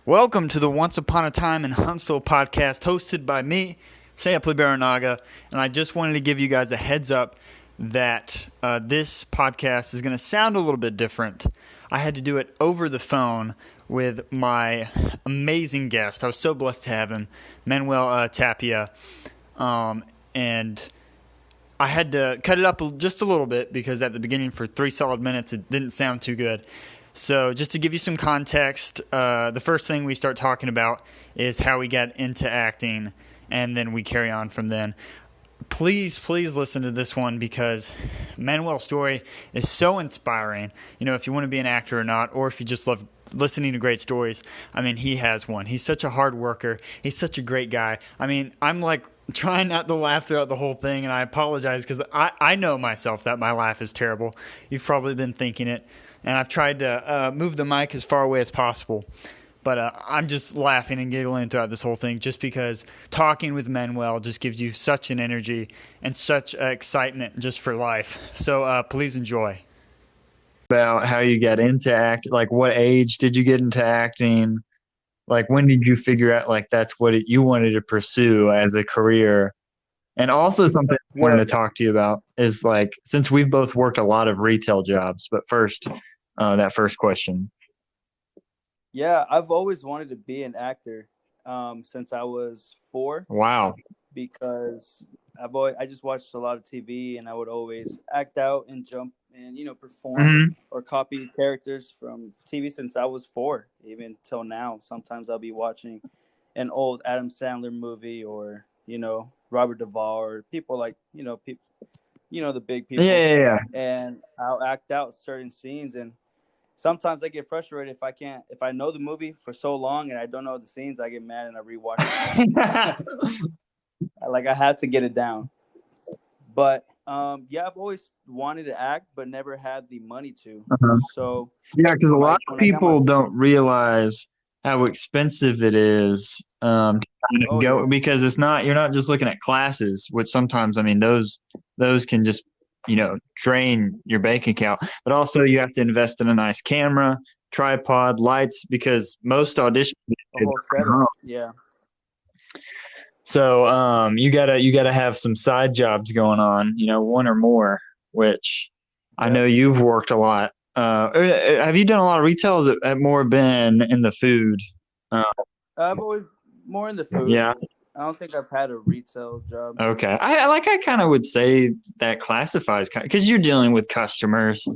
Welcome to the Once Upon a Time in Huntsville podcast, hosted by me, Sampley Barinaga, and I just wanted to give you guys a heads up that this podcast is going to sound a little bit different. I had to do it over the phone with my amazing guest. I was so blessed to have him, Manuel Tapia, and I had to cut it up just a little bit because at the beginning for 3 solid minutes it didn't sound too good. So just to give you some context, the first thing we start talking about is how we got into acting, and then we carry on from then. Please listen to this one because Manuel's story is so inspiring. You know, if you want to be an actor or not, or if you just love listening to great stories, I mean, he has one. He's such a hard worker. He's such a great guy. I mean, I'm like trying not to laugh throughout the whole thing, and I apologize because I know myself that my laugh is terrible. You've probably been thinking it. And I've tried to move the mic as far away as possible. But I'm just laughing and giggling throughout this whole thing just because talking with Manuel just gives you such an energy and such excitement just for life. So please enjoy. About how you got into acting, like what age did you get into acting? Like when did you figure out like that's what you wanted to pursue as a career? And also something I wanted to talk to you about is like, since we've both worked a lot of retail jobs, but first, that first question. Yeah, I've always wanted to be an actor since I was 4. Wow. Because I just watched a lot of TV, and I would always act out and jump and perform or copy characters from TV since I was 4, even till now. Sometimes I'll be watching an old Adam Sandler movie or Robert Duvall or people like people the big people. Yeah. And I'll act out certain scenes, and sometimes I get frustrated if I know the movie for so long and I don't know the scenes, I get mad and I rewatch it. Like I have to get it down. But yeah, I've always wanted to act, but never had the money to. So yeah, because a lot of people don't realize how expensive it is to go because you're not just looking at classes, which sometimes those can just drain your bank account, but also you have to invest in a nice camera, tripod, lights, because most auditions yeah. So you gotta have some side jobs going on, one or more, which I know you've worked a lot. Have you done a lot of retail? Or has it more been in the food? I've always more in the food. Yeah. I don't think I've had a retail job. Okay. I kind of would say that classifies because you're dealing with customers.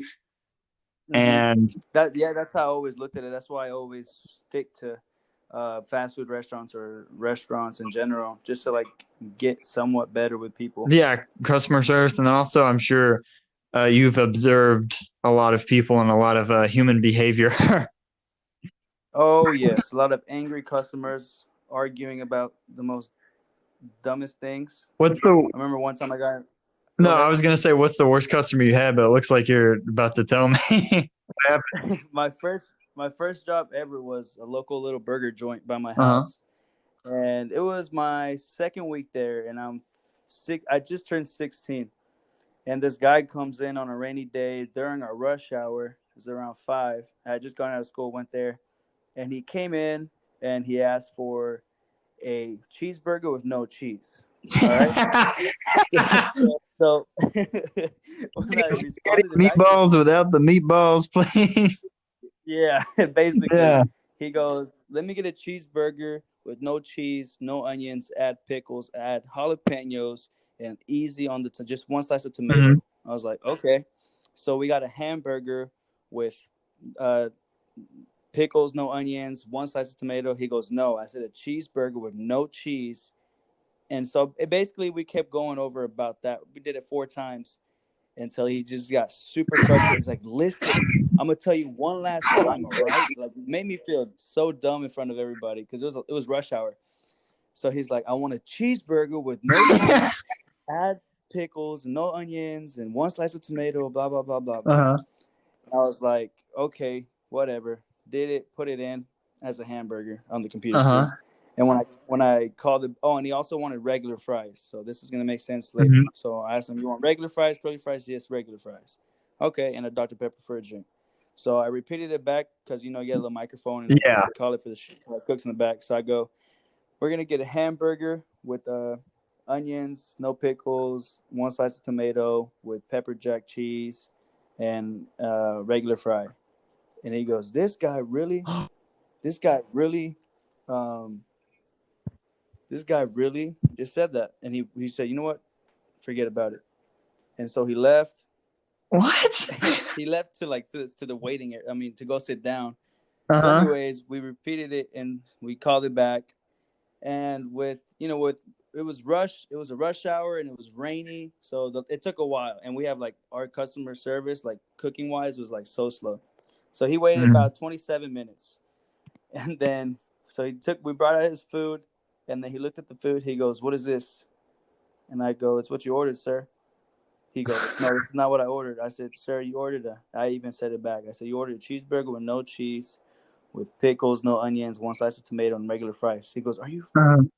And that's how I always looked at it. That's why I always stick to fast food restaurants or restaurants in general, just to like get somewhat better with people. Yeah, customer service. And also I'm sure you've observed a lot of people and a lot of human behavior. Oh, yes. A lot of angry customers arguing about the most dumbest things. I remember one time I got... No, I was going to say, what's the worst customer you had, but it looks like you're about to tell me. My first job ever was a local little burger joint by my house. And it was my second week there, and I just turned 16. And this guy comes in on a rainy day during our rush hour. It was around 5. I had just gone out of school, went there. And he came in and he asked for a cheeseburger with no cheese. All right. So when I responded, meatballs without the meatballs, please. Yeah, basically. Yeah. He goes, "Let me get a cheeseburger with no cheese, no onions, add pickles, add jalapenos, and easy on the just one slice of tomato." I was like, okay. So we got a hamburger with pickles, no onions, one slice of tomato. He goes, no. I said a cheeseburger with no cheese. And so we kept going over about that. We did it 4 times until he just got super frustrated. He's like, listen, I'm going to tell you one last time, all right? Like, it made me feel so dumb in front of everybody because it was rush hour. So he's like, I want a cheeseburger with no cheese, add pickles, no onions, and one slice of tomato, blah, blah, blah, blah, blah. I was like, okay, whatever. Did it, put it in as a hamburger on the computer screen. And when I called it, and he also wanted regular fries. So this is going to make sense later. So I asked him, you want regular fries, curly fries? Yes, regular fries. Okay, and a Dr. Pepper for a drink. So I repeated it back because, you get a little microphone and Yeah. call it for the cooks in the back. So I go, we're going to get a hamburger with onions, no pickles, one slice of tomato with pepper jack cheese and regular fry. And he goes, this guy really, um, this guy really just said that. And he said, you know what? Forget about it. And so he left. What? He left to the waiting area. I mean, to go sit down. But Uh-huh. anyways, we repeated it and we called it back. And with it was a rush hour and it was rainy, so it took a while. And we have like our customer service, like cooking wise, was like so slow. So he waited about 27 minutes, and then we brought out his food, and then he looked at the food. He goes, "What is this?" And I go, "It's what you ordered, sir." He goes, "No, this is not what I ordered." I said, "Sir, you ordered I even said it back. I said, you ordered a cheeseburger with no cheese, with pickles, no onions, one slice of tomato, and regular fries." He goes, "Are you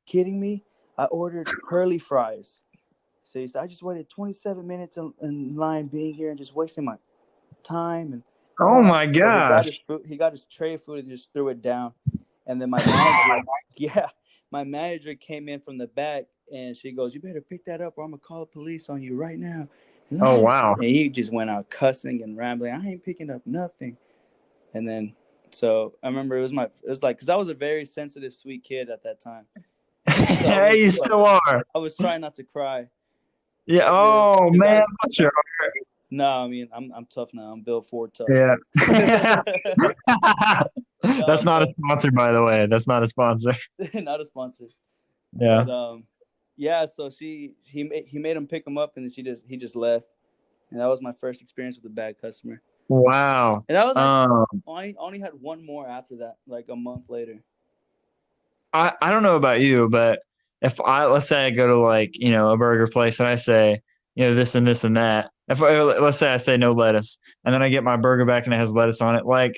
kidding me? I ordered curly fries." So he said, "I just waited 27 minutes in line being here and just wasting my time." And Oh my so gosh. he got his tray of food and just threw it down. And then my manager, my manager came in from the back and she goes, "You better pick that up or I'm gonna call the police on you right now." Oh wow. And he just went out cussing and rambling. "I ain't picking up nothing." And then, so I remember it was like, because I was a very sensitive, sweet kid at that time. So Hey, you still are. I was trying not to cry. Yeah. Oh man, that's your No, I mean I'm tough now. I'm built Ford tough. Yeah. That's not a sponsor, by the way. That's not a sponsor. Not a sponsor. Yeah. But yeah. So he made him pick him up, and then he just left. And that was my first experience with a bad customer. Wow. And that was I only had one more after that, like a month later. I don't know about you, but let's say I go to like, a burger place and I say, this and this and that. Let's say I say no lettuce and then I get my burger back and it has lettuce on it. Like,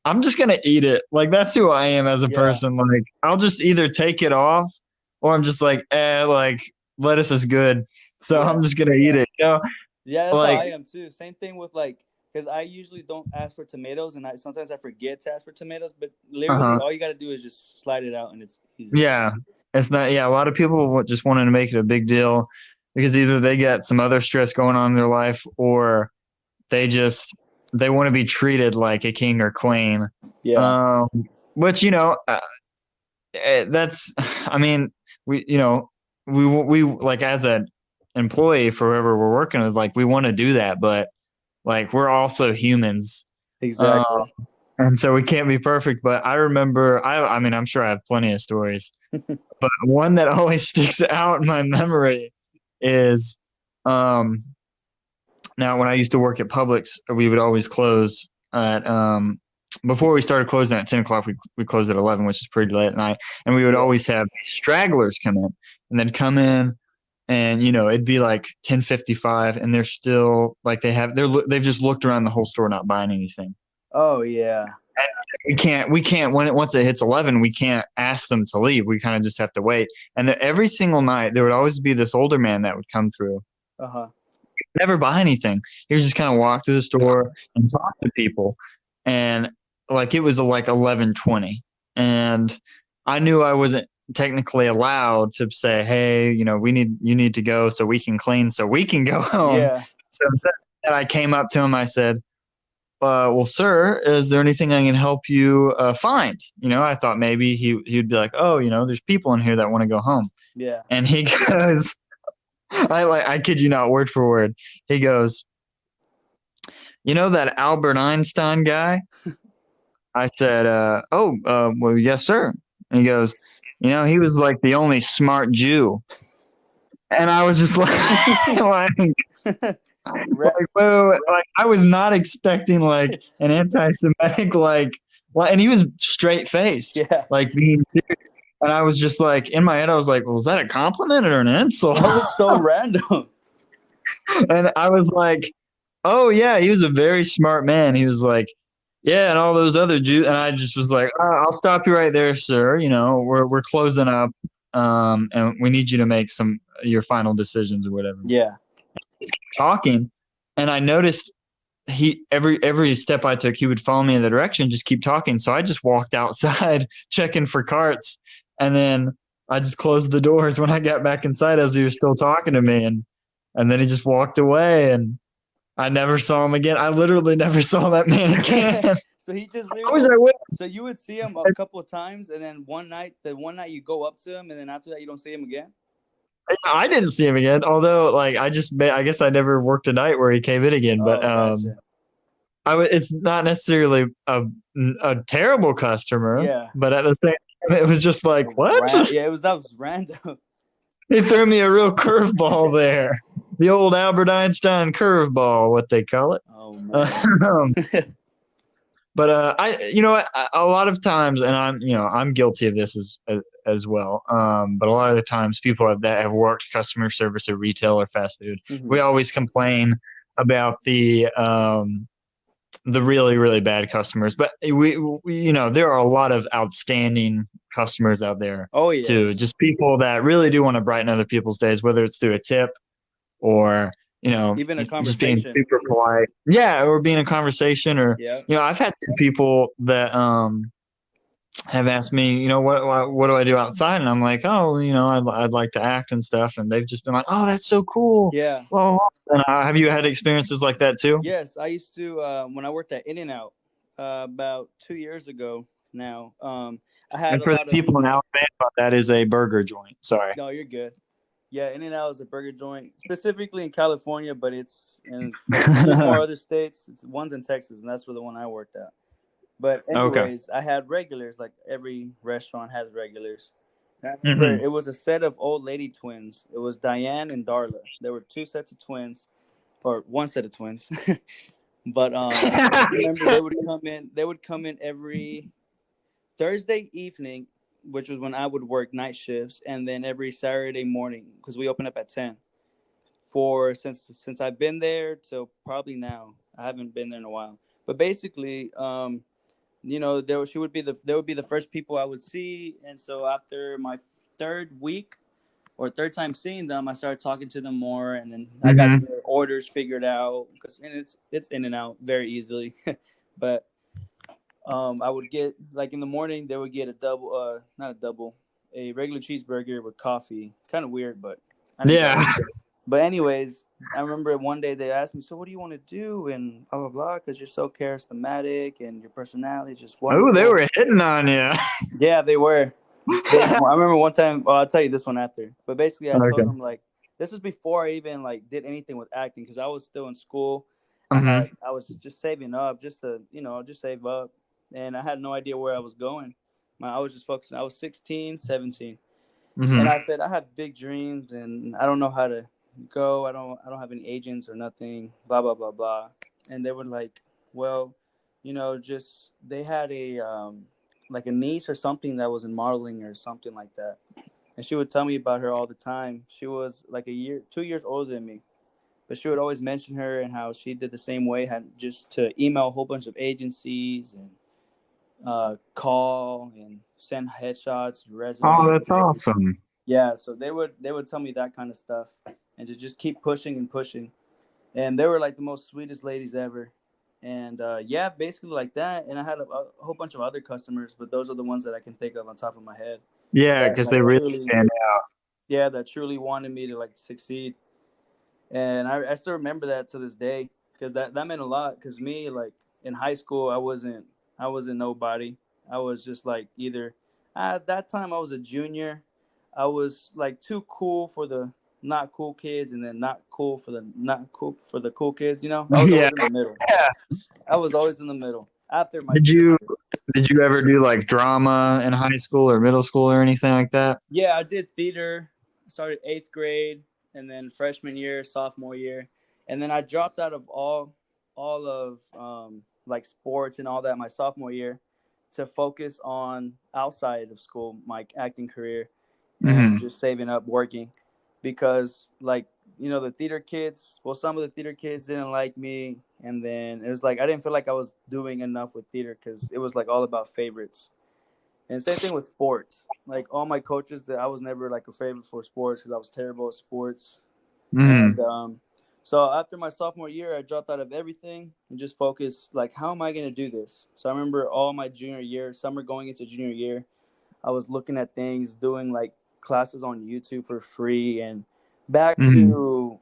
I'm just going to eat it. Like, that's who I am as a person. Like, I'll just either take it off or I'm just like, like lettuce is good. So I'm just going to eat it. Yeah, that's how I am too. Same thing with because I usually don't ask for tomatoes, and sometimes I forget to ask for tomatoes. But literally, all you got to do is just slide it out, and it's easy. Yeah, it's not. Yeah, a lot of people just wanted to make it a big deal because either they get some other stress going on in their life, or they want to be treated like a king or queen. Yeah. Which that's. I mean, we like as an employee for whoever we're working with, like we want to do that, but like we're also humans. Exactly. And so we can't be perfect. But I remember, I mean, I'm sure I have plenty of stories, but one that always sticks out in my memory is now when I used to work at Publix, we would always close at before we started closing at 10 o'clock, we closed at 11, which is pretty late at night. And we would always have stragglers come in and then come in. And it'd be like 10:55, and they're still like they've just looked around the whole store not buying anything. Oh yeah. And we can't once it hits 11, we can't ask them to leave. We kind of just have to wait. And every single night there would always be this older man that would come through. Never buy anything. He would just kind of walk through the store and talk to people. And like it was like 11:20, and I knew I wasn't technically allowed to say, "Hey, you need to go so we can clean, so we can go home." Yeah. So instead I came up to him, I said, "Well, sir, is there anything I can help you find?" I thought maybe he'd be like, "Oh, there's people in here that want to go home." Yeah. And he goes, I kid you not, word for word. He goes, "That Albert Einstein guy?" I said, well, yes, sir." And he goes, "He was like the only smart Jew." And I was just like, like I was not expecting like an anti-Semitic, and he was straight faced, like being serious. And I was just like, in my head, I was like, well, was that a compliment or an insult? That was so random. And I was like, oh yeah, he was a very smart man. He was like, yeah, and all those other Jews. And I just was like, I'll stop you right there, sir. We're closing up, and we need you to make your final decisions or whatever. Yeah. He's talking, and I noticed every step I took, he would follow me in the direction, just keep talking. So I just walked outside checking for carts, and then I just closed the doors when I got back inside as he was still talking to me, and then he just walked away, and I never saw him again. I literally never saw that man again. So he just I wish literally. I would. So you would see him a couple of times, and then the one night you go up to him, and then after that you don't see him again. I didn't see him again. Although, like, I guess I never worked a night where he came in again. But Oh, gotcha. it's not necessarily a terrible customer, Yeah. but at the same time, it was just like, what? Yeah, that was random. He threw me a real curveball there. The old Albert Einstein curveball, what they call it. Oh man. But a lot of times, and I'm guilty of this as well. But a lot of the times, people that have worked customer service or retail or fast food, we always complain about the really, really bad customers. But we there are a lot of outstanding customers out there. Oh yeah. Too. Just people that really do want to brighten other people's days, whether it's through a tip or Even a just being conversation. super polite. Yeah, or being a conversation, or Yeah. I've had people that have asked me, what do I do outside? And I'm like, oh, I'd like to act and stuff. And they've just been like, oh, that's so cool. Yeah. Well, and have you had experiences like that too? Yes, I used to when I worked at In-N-Out about 2 years ago now. I had And for the people in Alabama, that is a burger joint. Sorry. No, you're good. Yeah, In-N-Out is a burger joint, specifically in California, but it's in a few more other states. One's in Texas, and that's where the one I worked at. But anyways, I had regulars. Like every restaurant has regulars. I remember it was a set of old lady twins. It was Diane and Darla. There were two sets of twins, or one set of twins. But I remember they would come in every Thursday evening, which was when I would work night shifts, and then every Saturday morning, because we open up at 10. Since I've been there till probably now. I haven't been there in a while. But basically, she would be the first people I would see, and so after my third week or third time seeing them, I started talking to them more, and then I got their orders figured out it's In-N-Out very easily. But I would get, like, in the morning they would get a regular cheeseburger with coffee. Kind of weird, but yeah. But anyways, I remember one day they asked me, "So what do you want to do?" and blah blah blah, because you're so charismatic and your personality is just wonderful. Oh, they were hitting on you. Yeah, they were. I remember one time. Well, I'll tell you this one after. But basically, I told them, like, this was before I even did anything with acting, because I was still in school. I was just saving up, just to just save up, and I had no idea where I was going. I was just focusing. I was 16, 17, and I said I have big dreams, and I don't know how to go. I don't have any agents or nothing. Blah blah blah blah. And they were like, well, just they had a like a niece or something that was in modeling or something like that. And she would tell me about her all the time. She was like 2 years older than me. But she would always mention her and how she did the same way, had just to email a whole bunch of agencies and call and send headshots, resumes. Oh, that's awesome. Yeah, so they would tell me that kind of stuff and to just keep pushing and pushing. And they were like the most sweetest ladies ever. And basically like that. And I had a whole bunch of other customers, but those are the ones that I can think of on top of my head. Yeah, because they really stand out. Yeah, that truly wanted me to succeed. And I still remember that to this day, because that meant a lot. Because me, like, in high school, I wasn't nobody. I was just either at that time I was a junior. I was too cool for the not cool kids, and then not cool for the cool kids. I was always in the middle. Yeah. I was always in the middle. After my did you ever do drama in high school or middle school or anything like that? Yeah, I did theater. I started 8th grade, and then freshman year, sophomore year, and then I dropped out of all of sports and all that my sophomore year to focus on outside of school, my acting career, and just saving up, working, because the theater kids, some of the theater kids didn't like me, and then it was I didn't feel like I was doing enough with theater, because it was all about favorites. And same thing with sports. All my coaches, that I was never a favorite for sports, because I was terrible at sports. And So after my sophomore year, I dropped out of everything and just focused like, how am I going to do this? So I remember all my junior year, summer going into junior year, I was looking at things, doing like classes on YouTube for free, and back to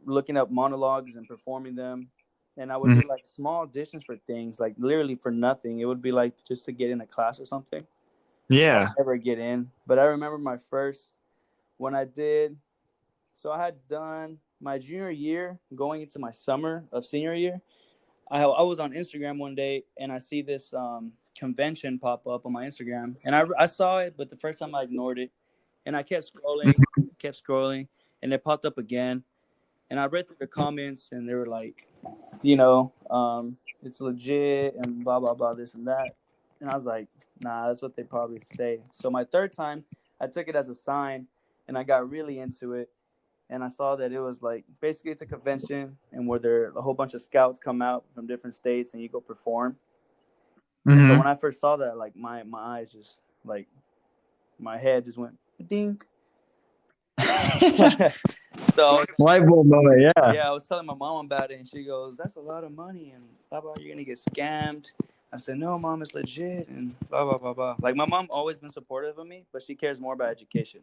looking up monologues and performing them. And I would do like small auditions for things, like literally for nothing. It would be like just to get in a class or something. Yeah. I'll never get in. But I remember my first when I did. So I had done my junior year, going into my summer of senior year. I was on Instagram one day and I see this convention pop up on my Instagram, and I saw it, but the first time I ignored it, and I kept scrolling, and it popped up again, and I read through the comments, and they were like, it's legit and blah blah blah this and that, and I was like, nah, that's what they probably say. So my third time, I took it as a sign, and I got really into it, and I saw that it was like basically it's a convention and where there a whole bunch of scouts come out from different states and you go perform. And so when I first saw that, like my eyes just like my head just went dink. So Light bulb moment, yeah. yeah, I was telling my mom about it, and she goes, "That's a lot of money, and blah blah. You're gonna get scammed." I said, "No, mom, it's legit," and blah blah blah blah. Like my mom always been supportive of me, but she cares more about education.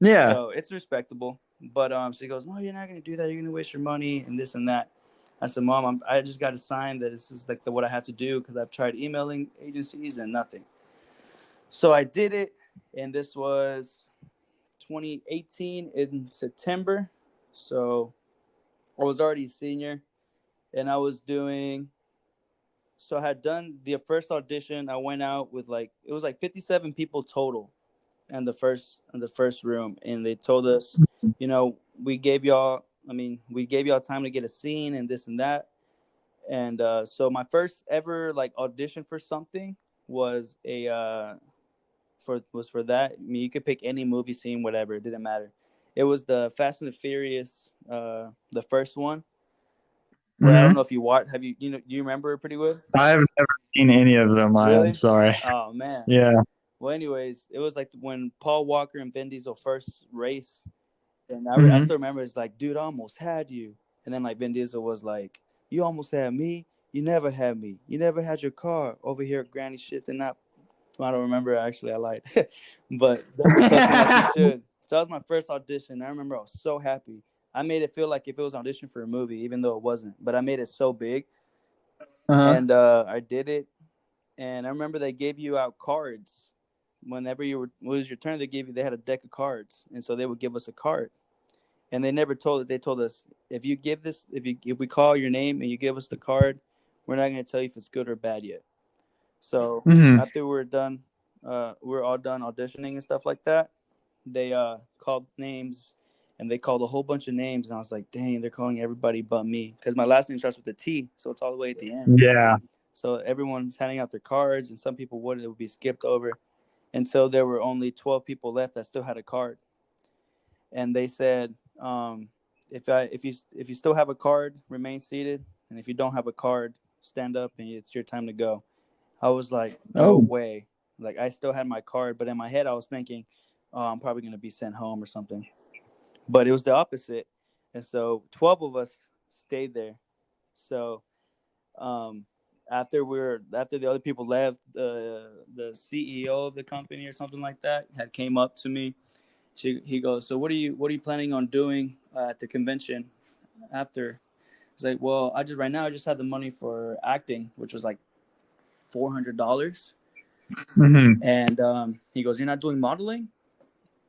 Yeah. So it's respectable. But she goes, "No, you're not gonna do that. You're gonna waste your money and this and that." I said, "Mom, I just got a sign that this is like what I have to do because I've tried emailing agencies and nothing." So I did it, and this was 2018 in September. So I was already a senior, and I was doing. So I had done the first audition. I went out with it was like 57 people total in the first room, and they told us, we gave y'all. I mean, we gave y'all time to get a scene and this and that. And so my first ever audition for something was for that. I mean, you could pick any movie scene, whatever. It didn't matter. It was the Fast and the Furious, the first one. I don't know if you watched. Have do you remember it pretty well? I've never seen any of them. Really? I'm sorry. Oh man. Yeah. Well, anyways, it was like when Paul Walker and Vin Diesel first race, and I still remember it's like, dude, I almost had you, and then Vin Diesel was like, you almost had me. You never had me. You never had your car over here at Granny shit and not. I don't remember actually. I lied, but like you should. So that was my first audition. I remember I was so happy. I made it feel like if it was an audition for a movie, even though it wasn't. But I made it so big, and I did it. And I remember they gave you out cards whenever it was your turn. They had a deck of cards, and so they would give us a card. And they never told us. They told us if we call your name and you give us the card, we're not going to tell you if it's good or bad yet. So after we were done, we were all done auditioning and stuff like that. They called names, and they called a whole bunch of names, and I was like, dang, they're calling everybody but me because my last name starts with a T, so it's all the way at the end. Yeah. So everyone's handing out their cards, and some people it would be skipped over, and so there were only 12 people left that still had a card, and they said, if you still have a card, remain seated, and if you don't have a card, stand up, and it's your time to go. I was like, no way. Like, I still had my card, but in my head, I was thinking, oh, I'm probably going to be sent home or something. But it was the opposite. And so 12 of us stayed there. So after the other people left, the CEO of the company or something like that had came up to me. He goes, so what are you planning on doing at the convention after? It's like, well, I just had the money for acting, which was like $400. And he goes, you're not doing modeling?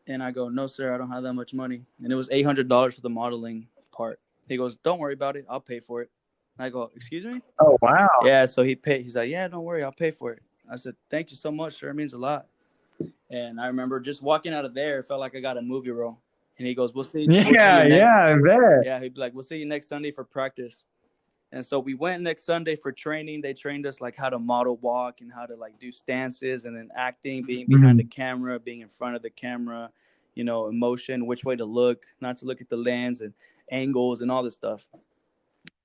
And I go, no, sir, I don't have that much money. And it was $800 for the modeling part. He goes, don't worry about it. I'll pay for it. And I go, excuse me? Oh, wow. Yeah, so he paid. He's like, yeah, don't worry. I'll pay for it. I said, thank you so much, sir. It means a lot. And I remember just walking out of there, it felt like I got a movie role. And he goes, we'll see you next. I bet. Yeah, he'd be like, we'll see you next Sunday for practice. And so we went next Sunday for training. They trained us how to model walk and how to do stances, and then acting, being behind the camera, being in front of the camera, emotion, which way to look, not to look at the lens and angles and all this stuff.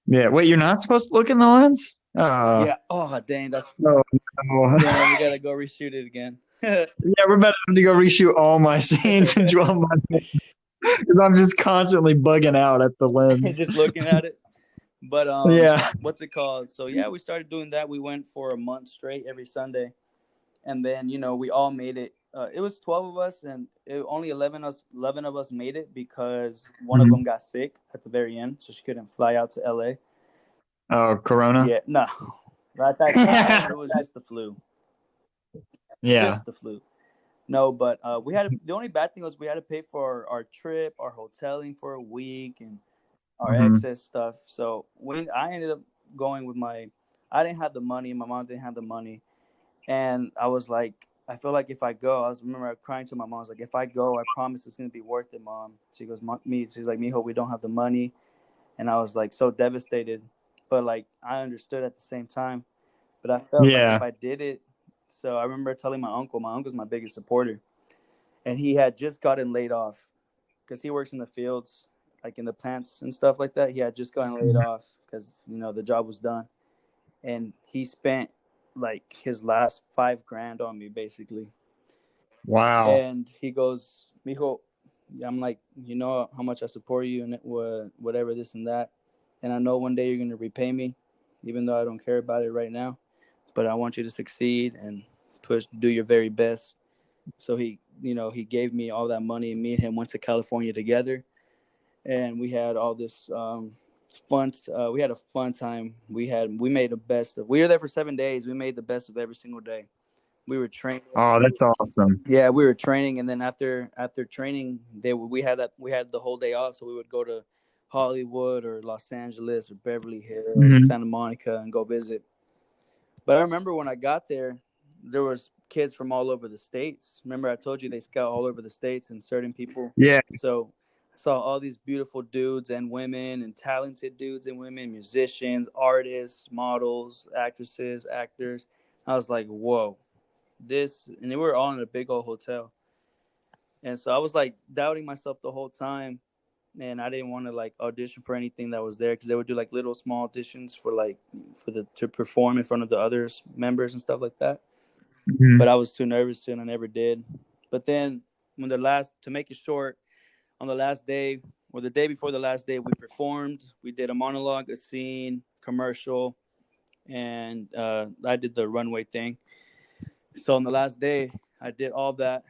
Yeah. Wait, you're not supposed to look in the lens? Yeah. Oh, dang. That's no. Dang, we got to go reshoot it again. Yeah, we're about to go reshoot all my scenes and draw my. Because I'm just constantly bugging out at the lens. just looking at it. But Yeah. what's it called? So yeah, we started doing that. We went for a month straight every Sunday, and then we all made it. It was 12 of us, and only 11 of us made it because one of Mhm. them got sick at the very end, so she couldn't fly out to LA. Oh, Corona. Yeah, no, at that time it was just the flu, Yeah. just the flu. No, but the only bad thing was we had to pay for our trip, our hoteling for a week, and our Hmm. excess stuff. So when I ended up going with I didn't have the money. My mom didn't have the money, and I was like, I feel like if I go, remember crying to my mom. I was like, if I go, I promise it's gonna be worth it, Mom. She goes, she's like, Mijo, we don't have the money, and I was like so devastated, but like I understood at the same time. But I felt like Yeah. if I did it, so I remember telling my uncle. My uncle's my biggest supporter, and he had just gotten laid off because he works in the fields, like in the plants and stuff like that. He had just gotten laid off because the job was done, and he spent like his last $5,000 on me basically. Wow. And he goes, "Mijo," I'm like, you know how much I support you and whatever this and that, and I know one day you're gonna repay me, even though I don't care about it right now, but I want you to succeed and do your very best. So he gave me all that money, and me and him went to California together, and we had all this fun. We had a fun time. We made the best of. We were there for 7 days. We made the best of every single day. We were training. Oh, that's awesome. Yeah, we were training, and then after training, we had the whole day off, so we would go to Hollywood or Los Angeles or Beverly Hills, Hmm. Santa Monica, and go visit. But I remember when I got there was kids from all over the states. Remember I told you they scout all over the states and certain people. Yeah. So I saw all these beautiful dudes and women and talented dudes and women, musicians, artists, models, actresses, actors. I was like, whoa, and they were all in a big old hotel. And so I was like doubting myself the whole time. And I didn't want to like audition for anything that was there because they would do like little small auditions to perform in front of the other members and stuff like that. But Mhm. I was too nervous to, and I never did. But then to make it short, on the last day or the day before the last day, we performed. We did a monologue, a scene, commercial, and I did the runway thing. So on the last day, I did all that,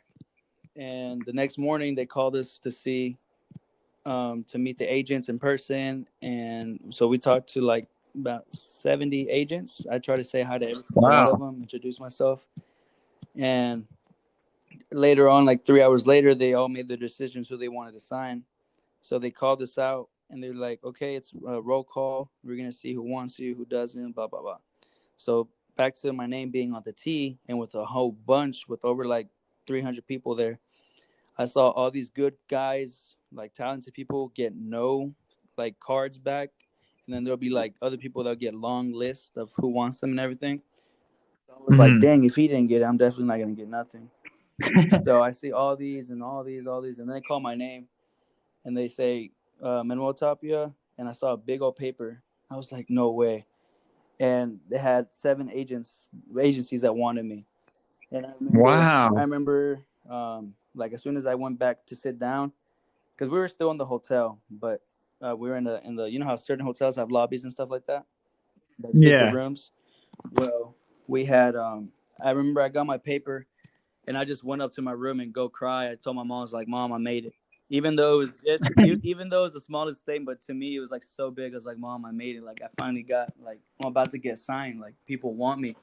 and the next morning they called us to meet the agents in person, and so we talked to like about 70 agents. I try to say hi to every single one of Wow. them, introduce myself, and later on, like 3 hours later, they all made their decisions who they wanted to sign. So they called us out, and they're like, "Okay, it's a roll call. We're gonna see who wants you, who doesn't, blah blah blah." So back to my name being on the T, and with a whole bunch with over like 300 people there, I saw all these good guys, like talented people, get no like cards back, and then there'll be like other people that'll get long lists of who wants them and everything. So I was like, Hmm. dang, if he didn't get it, I'm definitely not gonna get nothing. So I see all these and all these, and then they call my name and they say Manuel Tapia, and I saw a big old paper. I was like, no way. And they had 7 agencies that wanted me. And I Wow. remember like as soon as I went back to sit down, because we were still in the hotel, but we were in the how certain hotels have lobbies and stuff like that, like secret Yeah. rooms. Well, we had I remember I got my paper, and I just went up to my room and go cry. I told my mom, I was like, "Mom, I made it." Even though it was even though it was the smallest thing, but to me it was like so big. I was like, "Mom, I made it! Like I finally got like I'm about to get signed. Like people want me."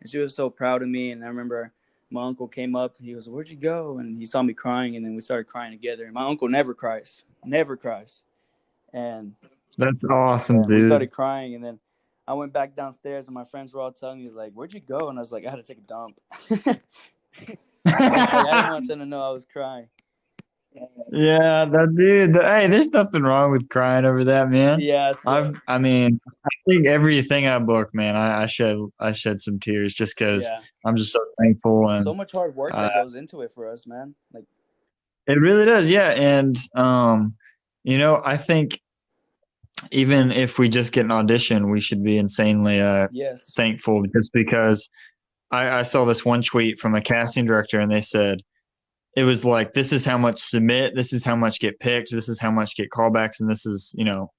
And she was so proud of me. And I remember my uncle came up and he was, "Where'd you go?" And he saw me crying, and then we started crying together. And my uncle never cries, never cries. And That's awesome, yeah, we dude. started crying, and then I went back downstairs, and my friends were all telling me like, "Where'd you go?" And I was like, "I had to take a dump." Like I didn't want them to know I was crying. Yeah, that dude. Hey, there's nothing wrong with crying over that, man. Yeah, so I mean, I think everything I book, man, I shed some tears just because yeah, I'm just so thankful, so and much hard work uh, that goes into it for us, man. Like it really does. Yeah, and I think even if we just get an audition, we should be insanely yes, thankful just because I saw this one tweet from a casting director, and they said, it was like, this is how much submit, this is how much get picked, this is how much get callbacks, and this is,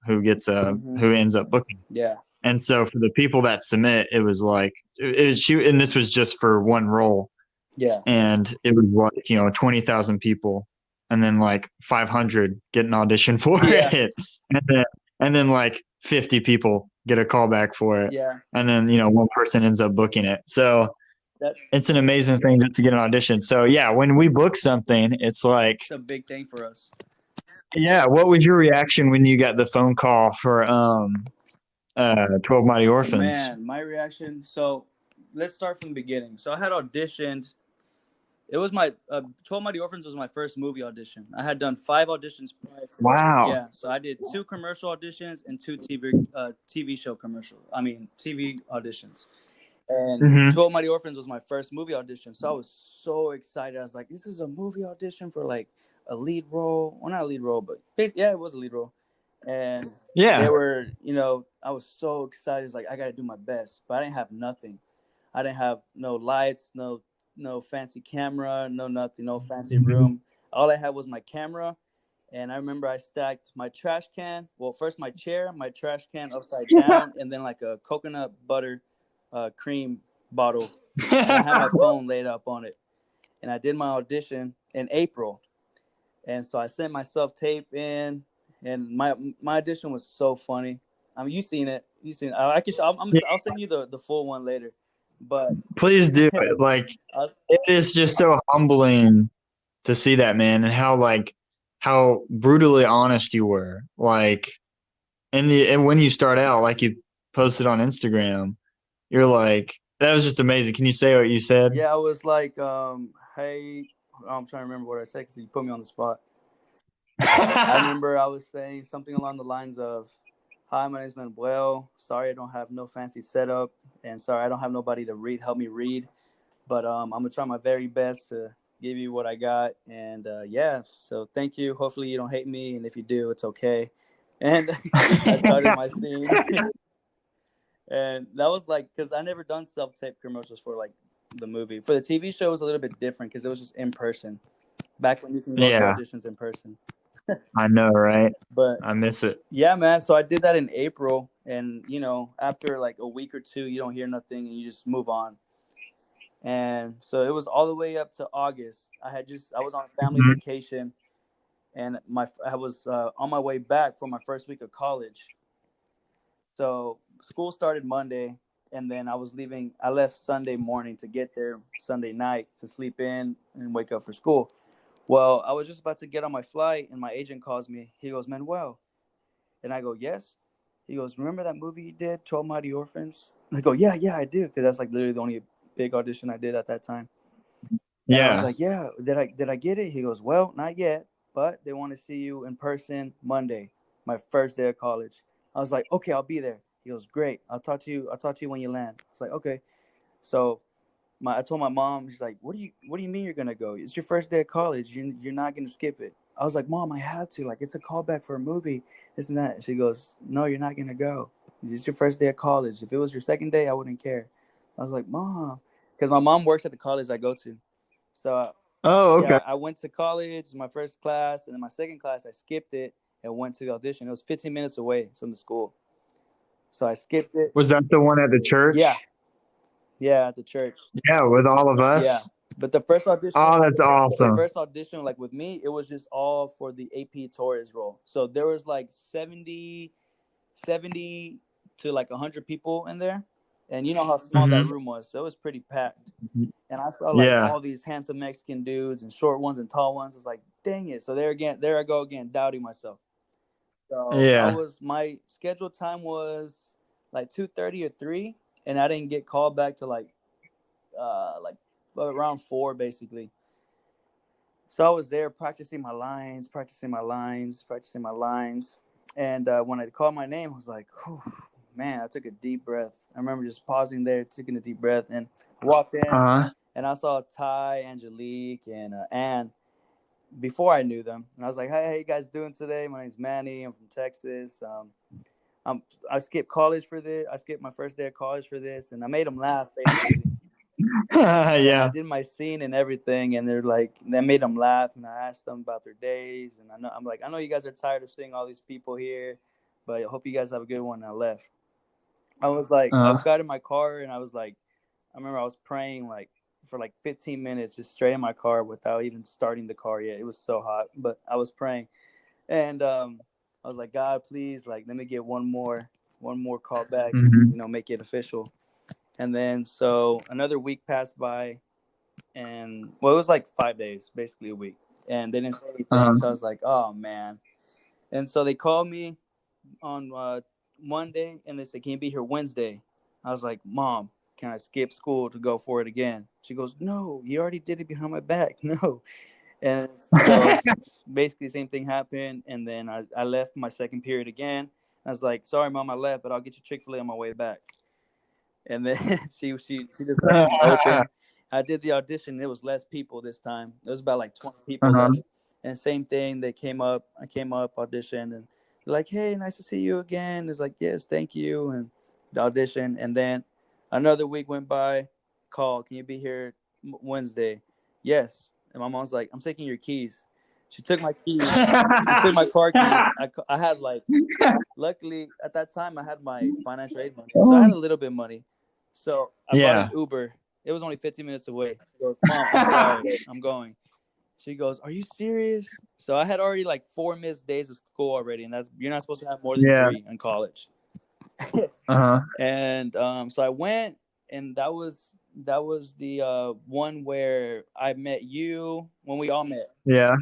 who gets who ends up booking. Yeah. And so for the people that submit, it was like and this was just for one role, Yeah. and it was like 20,000 people, and then like 500 get an audition for it, and then like 50 people get a callback for it, Yeah. and then one person ends up booking it. So That, it's an amazing thing to get an audition. So yeah, when we book something, it's like, it's a big thing for us. yeah. What was your reaction when you got the phone call for 12 Mighty Orphans? Man, my reaction. So let's start from the beginning. So I had auditioned. It was my 12 Mighty Orphans was my first movie audition. I had done 5 auditions prior to Wow. Yeah, so I did 2 commercial auditions and 2 TV show TV auditions. And 12 Mighty Orphans was my first movie audition. So I was so excited. I was like, this is a movie audition for like a lead role. Well, not a lead role, but yeah, it was a lead role. And they were, I was so excited. It's like, I got to do my best. But I didn't have nothing. I didn't have no lights, no fancy camera, no nothing, no fancy room. All I had was my camera. And I remember I stacked my trash can. Well, first my chair, my trash can upside down, and then like a coconut butter cream bottle. And I had my phone laid up on it. And I did my audition in April. And so I sent my self-tape in, and my audition was so funny. I mean, you've seen it. I'll send you the full one later. But please do it. Like, it is just so humbling to see that, man, and how brutally honest you were. Like, and when you start out, like you posted on Instagram, you're like, that was just amazing. Can you say what you said? Yeah, I was like, hey, I'm trying to remember what I said because you put me on the spot. I remember I was saying something along the lines of, hi, my name is Manuel. Sorry I don't have no fancy setup, and sorry I don't have nobody to help me read. But I'm going to try my very best to give you what I got. And so thank you. Hopefully you don't hate me, and if you do, it's okay. And I started my scene. And that was like, because I never done self-tape commercials for like the movie. For the TV show, it was a little bit different because it was just in person. Back when you can go to auditions in person. I know, right? But I miss it. Yeah, man. So I did that in April, and after like a week or 2, you don't hear nothing, and you just move on. And so it was all the way up to August. I was on a family vacation, and I was on my way back for my first week of college. So school started Monday, and then I left Sunday morning to get there Sunday night to sleep in and wake up for school. Well, I was just about to get on my flight, and my agent calls me. He goes, Manuel. And I go, yes. He goes, remember that movie you did, 12 Mighty Orphans? And I go, yeah, I do. Because that's like literally the only big audition I did at that time. And I was like, yeah, did I get it? He goes, well, not yet, but they want to see you in person Monday, my first day of college. I was like, okay, I'll be there. He goes, great. I'll talk to you when you land. I was like, okay. So I told my mom, she's like, what do you mean you're gonna go? It's your first day of college. You're not gonna skip it. I was like, Mom, I had to. Like, it's a callback for a movie, this and that. She goes, no, you're not gonna go. It's your first day of college. If it was your second day, I wouldn't care. I was like, Mom, because my mom works at the college I go to. So okay. I went to college, my first class, and then my second class I skipped it and went to the audition. It was 15 minutes away from the school, so I skipped it. Was that the one at the church? Yeah, at the church. Yeah, with all of us. Yeah, but the first audition. Oh, that's awesome. The first audition, like with me, it was just all for the AP tourist role. So there was like 70 to like 100 people in there, and you know how small that room was, so it was pretty packed. And I saw like all these handsome Mexican dudes and short ones and tall ones. It's like, dang it! So there I go again, doubting myself. So my scheduled time was like 2:30 or 3, and I didn't get called back to like around 4 basically. So I was there practicing my lines. And when I called my name, I was like, man, I took a deep breath. I remember just pausing there, taking a deep breath, and walked in. And I saw Ty, Angelique, and Ann before I knew them. And I was like, hey, how you guys doing today? My name's Manny. I'm from Texas. I skipped college for this. I skipped my first day of college for this, and I made them laugh, basically. And I Yeah. did my scene and everything, and they're like, they made them laugh, and I asked them about their days, and I'm like, I know you guys are tired of seeing all these people here, but I hope you guys have a good one. And I left. I was like, I Uh, got in my car, and I was like, I remember I was praying like for like 15 minutes just straight in my car without even starting the car yet. It was so hot, but I was praying, and I was like, God, please, like, let me get one more call back, and mhm. make it official. And then so another week passed by, and well, it was like 5 days, basically a week, and they didn't say anything. So I was like, oh man. And so they called me on Monday, and they said, can you be here Wednesday? I was like, Mom, can I skip school to go for it again? She goes, no, you already did it behind my back. No. And so basically the same thing happened, and then I left my second period again. I was like, sorry, Mom, I left, but I'll get you Chick-fil-A on my way back. And then she just left me open. I did the audition. It was less people this time. It was about like 20 people Uh-huh. left. And same thing. They came up. I came up, auditioned, and they're like, "Hey, nice to see you again." It's like, "Yes, thank you." And the audition, and then another week went by. Call. Can you be here Wednesday? Yes. And my mom's like, "I'm taking your keys." She took my keys. She took my car keys. I had like, luckily at that time I had my financial aid money, so I had a little bit of money. So I bought an Yeah. Uber. It was only 15 minutes away. She goes, Mom, I'm sorry, I'm going. She goes, are you serious? So I had already like 4 missed days of school already, and that's, you're not supposed to have more than Yeah. 3 in college. Uh-huh. And so I went, and that was the one where I met you, when we all met. Yeah.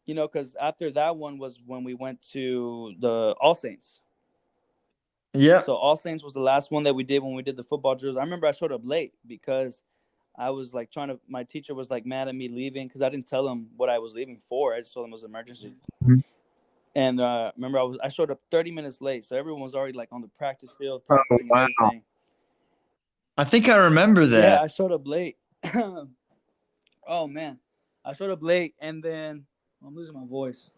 Because after that one was when we went to the All Saints. Yep. So All Saints was the last one that we did when we did the football drills. I remember I showed up late because I was like trying to. My teacher was like mad at me leaving because I didn't tell him what I was leaving for. I just told him it was an emergency. Mhm. And remember, I showed up 30 minutes late, so everyone was already like on the practice field Oh, practicing and wow. everything. I think I remember Yeah, that. I showed up late. Oh man, I showed up late, and then I'm losing my voice.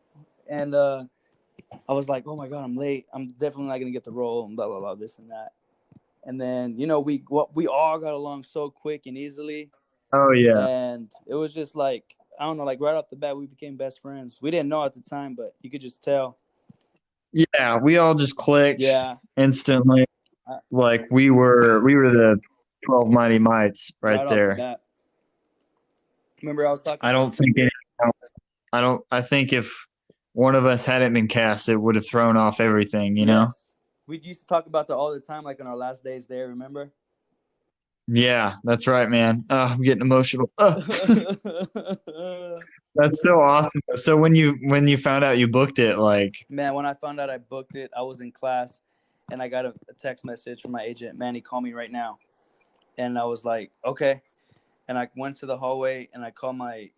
And I was like, oh my god, I'm late. I'm definitely not gonna get the role, and blah blah blah, this and that. And then we all got along so quick and easily, Oh, yeah. and it was just like, I don't know, like right off the bat we became best friends. We didn't know at the time, but you could just tell. Yeah, we all just clicked Yeah, instantly. Like we were the 12 Mighty Mites right right off the there. bat. Remember, I was talking. I don't think anything else. I think if one of us hadn't been cast, it would have thrown off everything, you know? Yes, we used to talk about that all the time, like on our last days there. Remember? Yeah, that's right, man. I'm getting emotional. That's so awesome. So when you found out you booked it, like, Man, when I found out I booked it, I was in class, and I got a text message from my agent. Manny, call me right now. And I was like, okay. And I went to the hallway, and I called my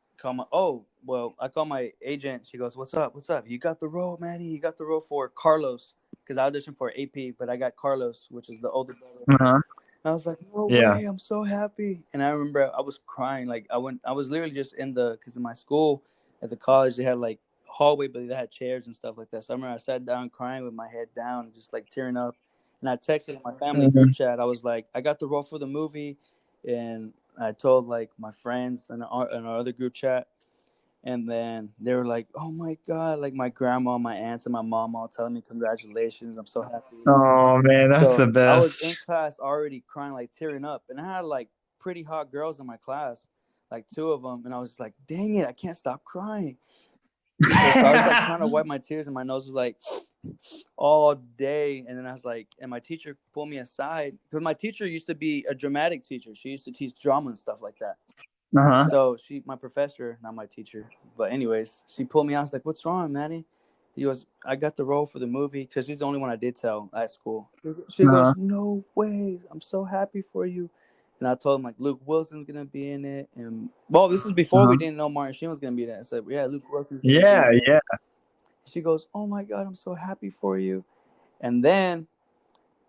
agent. She goes, what's up, you got the role, Manny? You got the role for Carlos, because I auditioned for AP, but I got Carlos, which is the older brother. uh-huh. And I was like, no Yeah. way, I'm so happy. And I remember I was crying. Like, I was literally just because in my school at the college they had like hallway, but they had chairs and stuff like that. So I remember I sat down crying with my head down, just like tearing up. And I texted in my family group Mhm. chat. I was like, I got the role for the movie, and I told like my friends in our other group chat. And then they were like, oh my God, like my grandma, my aunts, and my mom all telling me congratulations. I'm so happy. Oh man, that's the So I was best. in class already crying, like tearing up. And I had like pretty hot girls in my class, like two of them. And I was just like, dang it, I can't stop crying. And so I was like trying to wipe my tears, and my nose was like all day. And then I was like, and my teacher pulled me aside, because my teacher used to be a dramatic teacher. She used to teach drama and stuff like that. Uh-huh. So my professor, not my teacher, but anyways, she pulled me out. I was like, what's wrong, Manny? He goes, I got the role for the movie, because she's the only one I did tell at school. She Uh-huh. goes, no way. I'm so happy for you. And I told him, like, Luke Wilson's going to be in it. And, well, this was before we Uh-huh. didn't know Martin Sheen was going to be in it. I said, yeah, Luke Wilson's going to be Yeah, in it. yeah. She goes, oh, my God, I'm so happy for you. And then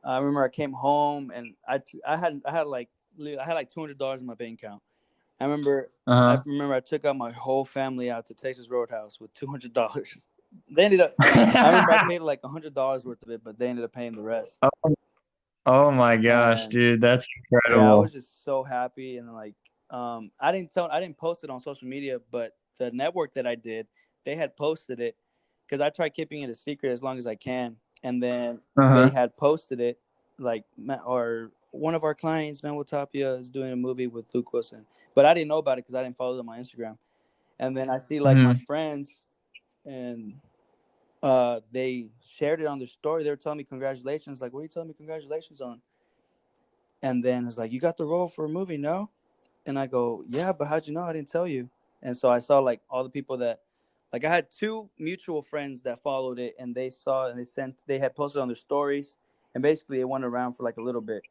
I remember I came home, and I had like $200 in my bank account. I Uh-huh. remember I took out my whole family out to Texas Roadhouse with $200. They ended up. I remember I paid like $100 worth of it, but they ended up paying the rest. Oh, Oh my gosh, And dude, that's yeah, I incredible. was just so happy. And like, I didn't post it on social media, but the network that I did, they had posted it because I try keeping it a secret as long as I can. And then they Uh-huh. had posted it, like, or one of our clients, Manuel Tapia, is doing a movie with Luke Wilson, but I didn't know about it because I didn't follow them on Instagram. And then I see like my Hmm. friends, and they shared it on their story. They were telling me congratulations. Like, what are you telling me congratulations on? And then it's like, you got the role for a movie, no? And I go, yeah, but how'd you know? I didn't tell you. And so I saw like all the people that, like, I had two mutual friends that followed it, and they saw it, and they had posted on their stories, and basically it went around for like a little bit.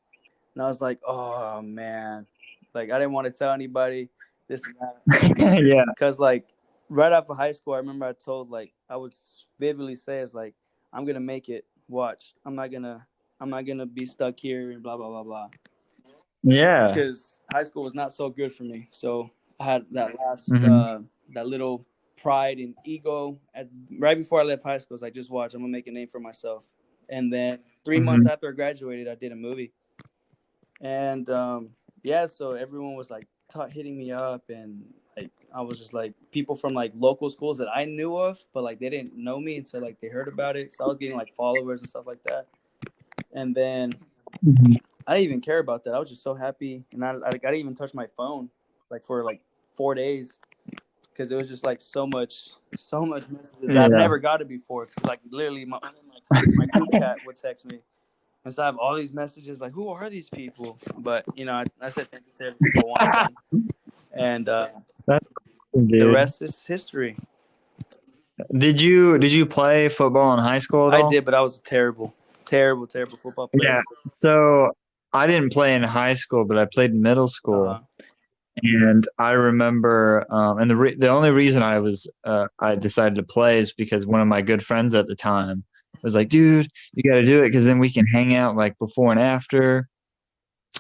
And I was like, oh man, like I didn't want to tell anybody this and that, Yeah. because like right after high school, I remember I told, like, I would vividly say, it's like, I'm gonna make it. Watch, I'm not gonna be stuck here and blah blah blah blah, Yeah. because high school was not so good for me. So I had that last Hmm. that little pride and ego right before I left high school. I was like, just watch, I'm gonna make a name for myself. And then 3 months Hmm. after I graduated, I did a movie. And yeah, so everyone was like hitting me up, and like I was just like, people from like local schools that I knew of, but like they didn't know me until like they heard about it. So I was getting like followers and stuff like that. And then Hmm. I didn't even care about that. I was just so happy, and I didn't even touch my phone like for like 4 days, because it was just like so much messages that I've Yeah. never got it before. Cause like literally my group chat would text me, and so I have all these messages like, who are these people? But I said thank you to every single one of them, and That's awesome, the dude. rest is history. Did you play football in high school at I all? did, but I was a terrible football player. Yeah. So I didn't play in high school, but I played in middle Uh school. huh. And I remember, and the only reason I decided to play is because one of my good friends at the time was like, "Dude, you got to do it because then we can hang out like before and after.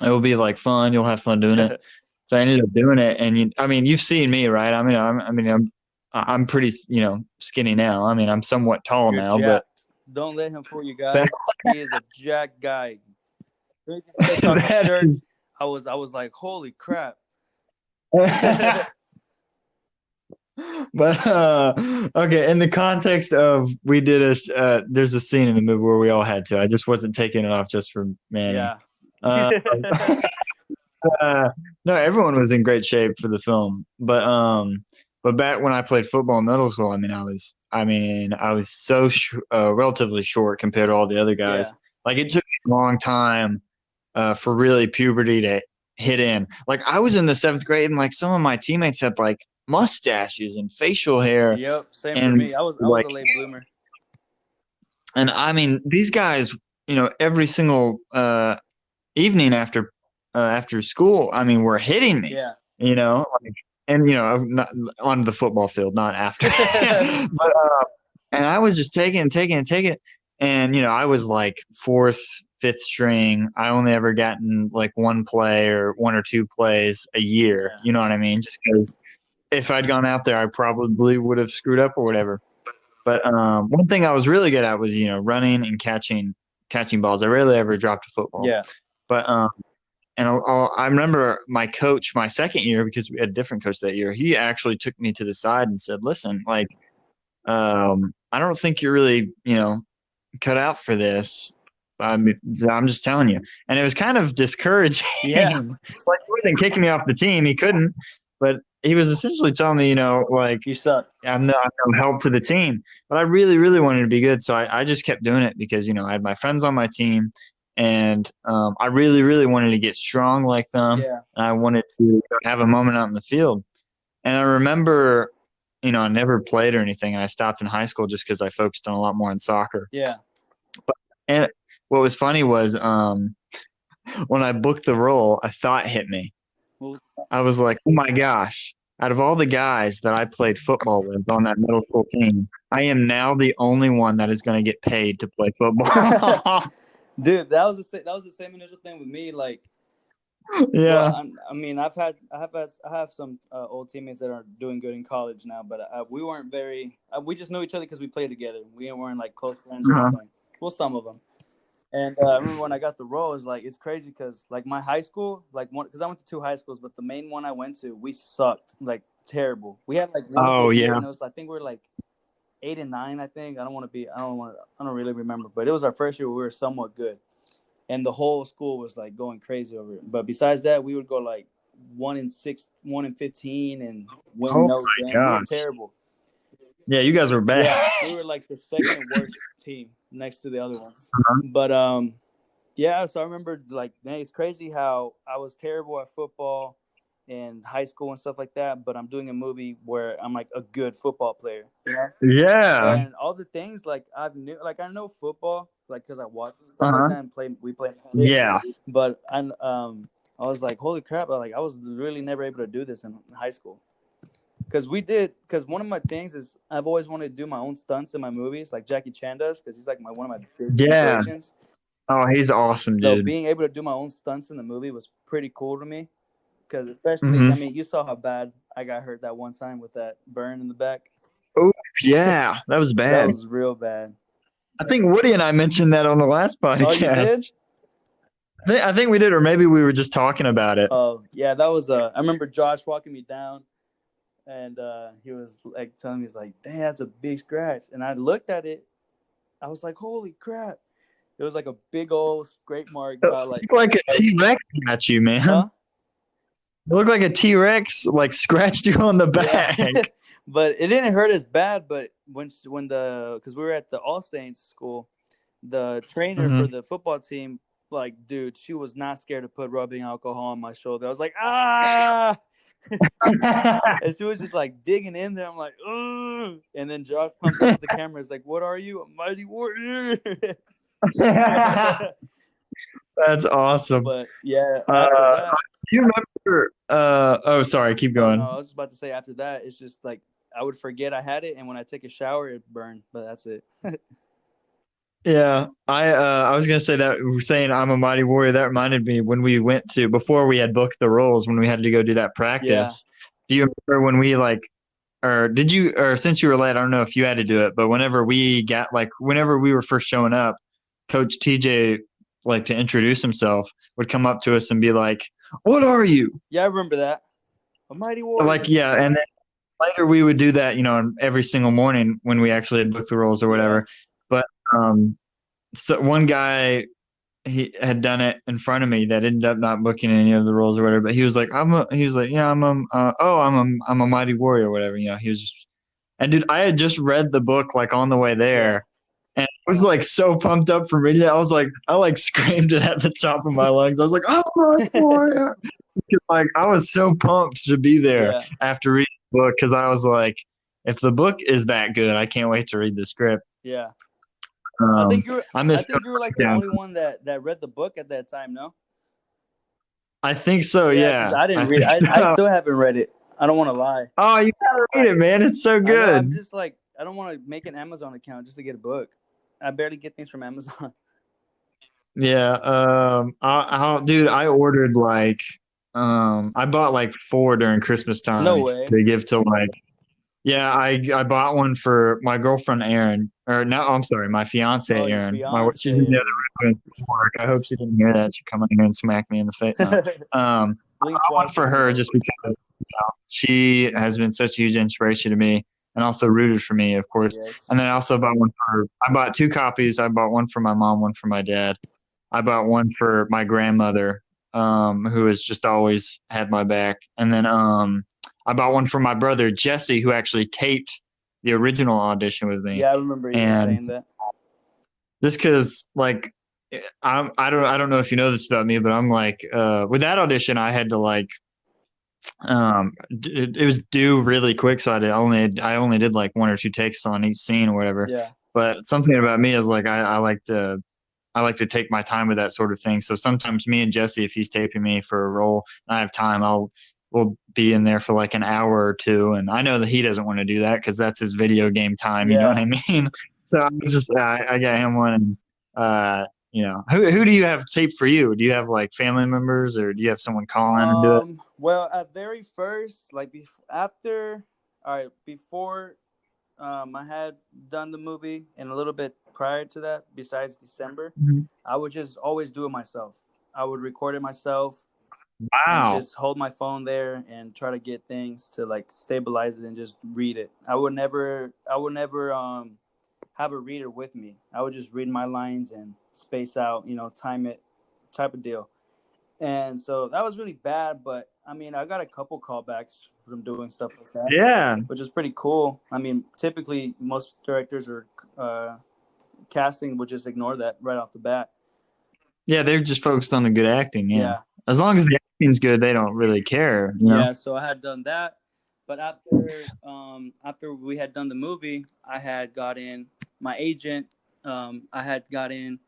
It will be like fun. You'll have fun doing it." So I ended up doing it, and I mean, you've seen me, right? I'm pretty, skinny now. I mean, I'm somewhat tall You're now, but jacked. Don't let him fool you that guys. He is a jacked guy. TikTok that shirt. is. I was like, holy crap. But okay, in the context of there's a scene in the movie where we all had to. I just wasn't taking it off just for Manny. Yeah. Uh, uh, no, everyone was in great shape for the film, but back when I played football in middle school, I mean, I was so relatively short compared to all the other guys. Yeah. Like it took me a long time for really puberty to hit in. Like I was in the seventh grade, and like some of my teammates had like mustaches and facial hair, Yep. Same for and me. I was like, a late bloomer. and I mean, these guys, every single evening after school, I mean, were hitting me, Yeah. like, and not on the football field, not after, but and I was just taking and taking and taking, and I was like fourth, fifth string. I only ever gotten like one play or one or two plays a year. Yeah. You know what I mean? Just because if I'd gone out there, I probably would have screwed up or whatever. But one thing I was really good at was running and catching balls. I rarely ever dropped a football, Yeah. but and I remember my coach my second year, because we had a different coach that year. He actually took me to the side and said, "Listen, like, I don't think you're really cut out for this. I'm just telling you." And it was kind of discouraging. Yeah. Like he wasn't kicking me off the team; he couldn't. But he was essentially telling me, like You suck. I'm no help to the team. But I really, really wanted to be good, so I just kept doing it because I had my friends on my team, and I really, really wanted to get strong like them, Yeah. and I wanted to have a moment out in the field. And I remember, I never played or anything, and I stopped in high school just because I focused on a lot more on soccer. Yeah. And what was funny was when I booked the role, a thought hit me. Well, I was like, oh my gosh, out of all the guys that I played football with on that middle school team, I am now the only one that is going to get paid to play football. dude, that was the same initial thing with me. Like, well, Yeah. I mean, I have some old teammates that are doing good in college now, but we weren't very. We just know each other because we played together. We weren't like close friends or Uh-huh. anything. Well, some of them. And I remember when I got the role, it's crazy because like my high school, because I went to two high schools, but the main one I went to, we sucked like terrible. We had like one Oh good year, yeah. and I think we were like 8 and 9. I think I don't really remember, but it was our first year where we were somewhat good, and the whole school was like going crazy over it. But besides that, we would go like 1-6, 1-15, and win Oh no my game. We were gosh. terrible. Yeah, you guys were bad. Yeah, we were like the second worst team next to the other ones. Uh-huh. But yeah. So I remember like, man, it's crazy how I was terrible at football in high school and stuff like that. But I'm doing a movie where I'm like a good football player. Yeah. Yeah. And all the things like I know football like because I watch and stuff like Uh-huh. that and we play. Yeah. But I was like, holy crap! I was really never able to do this in high school. Because one of my things is I've always wanted to do my own stunts in my movies, like Jackie Chan does, because he's like one of my big Yeah. inspirations. Oh, he's awesome, So dude. being able to do my own stunts in the movie was pretty cool to me. Because especially, Mm-hmm. I mean, you saw how bad I got hurt that one time with that burn in the back. Oh, yeah, that was bad. That was real bad. I think Woody and I mentioned that on the last podcast. Oh, you did? I think we did, or maybe we were just talking about it. Oh, yeah, that was. I remember Josh walking me down, and he was like telling me, he's like, "Dang, that's a big scratch." And I looked at it, I was like, "Holy crap!" It was like a big old scrape mark. It looked like a T-Rex got you, man. Huh? It looked like a T-Rex like scratched you on the back. Yeah. But it didn't hurt as bad. But because we were at the All Saints school, the trainer for the football team, like, dude, she was not scared to put rubbing alcohol on my shoulder. I was like, ah. And she was just like digging in there. I'm like, ugh. And then Josh comes up with the camera. He's like, "What are you, a mighty warrior?" That's awesome. But yeah, after that, do you remember? Oh, sorry, keep going. No, I was just about to say after that, it's just like I would forget I had it, and when I take a shower, it burned. But that's it. Yeah, I was gonna say that saying I'm a mighty warrior. That reminded me when we went to before we had booked the roles when we had to go do that practice. Yeah. Do you remember when we or since you were late, I don't know if you had to do it, but whenever we were first showing up, Coach TJ, like to introduce himself, would come up to us and be like, "What are you?" Yeah, I remember that. A mighty warrior. Like, yeah, and then later we would do that, every single morning when we actually had booked the roles or whatever. But so one guy, he had done it in front of me that ended up not booking any of the roles or whatever. But he was like, I'm a mighty warrior or whatever. He was just, and dude, I had just read the book like on the way there, and I was like so pumped up for reading it. I like screamed it at the top of my lungs. I was like, I'm a mighty warrior. Like I was so pumped to be there after reading the book because I was like, if the book is that good, I can't wait to read the script. Yeah. I think you were like the only one that read the book at that time, no? I think so, yeah. I didn't read it. I still haven't read it. I don't want to lie. Oh, you gotta read it, man. It's so good. I'm just like, I don't want to make an Amazon account just to get a book. I barely get things from Amazon. Yeah. Dude, I ordered I bought like 4 during Christmas time. No way. To give to yeah, I bought one for my girlfriend Erin, or no, I'm sorry, my fiance Erin. She's in the other room at work. I hope she didn't hear that. She'd come in here and smack me in the face. No. I bought for her just because she has been such a huge inspiration to me, and also rooted for me, of course. Yes. And then I also bought I bought 2 copies. I bought one for my mom, one for my dad. I bought one for my grandmother, who has just always had my back, and then I bought one for my brother Jesse, who actually taped the original audition with me. Yeah, I remember you saying that. Just because, I don't know if you know this about me, but I'm like, with that audition, I had to it was due really quick, so I only did like 1 or 2 takes on each scene or whatever. Yeah. But something about me is like I like to take my time with that sort of thing. So sometimes me and Jesse, if he's taping me for a role and I have time, we'll be in there for like an hour or 2. And I know that he doesn't want to do that because that's his video game time. You know what I mean? So I got him one. And, who do you have taped for you? Do you have like family members or do you have someone call in and do it? Well, at very first, before I had done the movie and a little bit prior to that, besides December, Mhm. I would just always do it myself. I would record it myself and Wow. just hold my phone there and try to get things to like stabilize it and just read it. I would never have a reader with me. I would just read my lines and space out, time it, type of deal. And so that was really bad, but I mean, I got a couple callbacks from doing stuff like that, Yeah. which is pretty cool. I mean, typically most directors or casting would just ignore that right off the bat. Yeah, they're just focused on the good acting. Yeah. Yeah, As long as the acting's good, they don't really care, you know? yeah. So I had done that, but after we had done the movie, I had got in my agent. I had got in.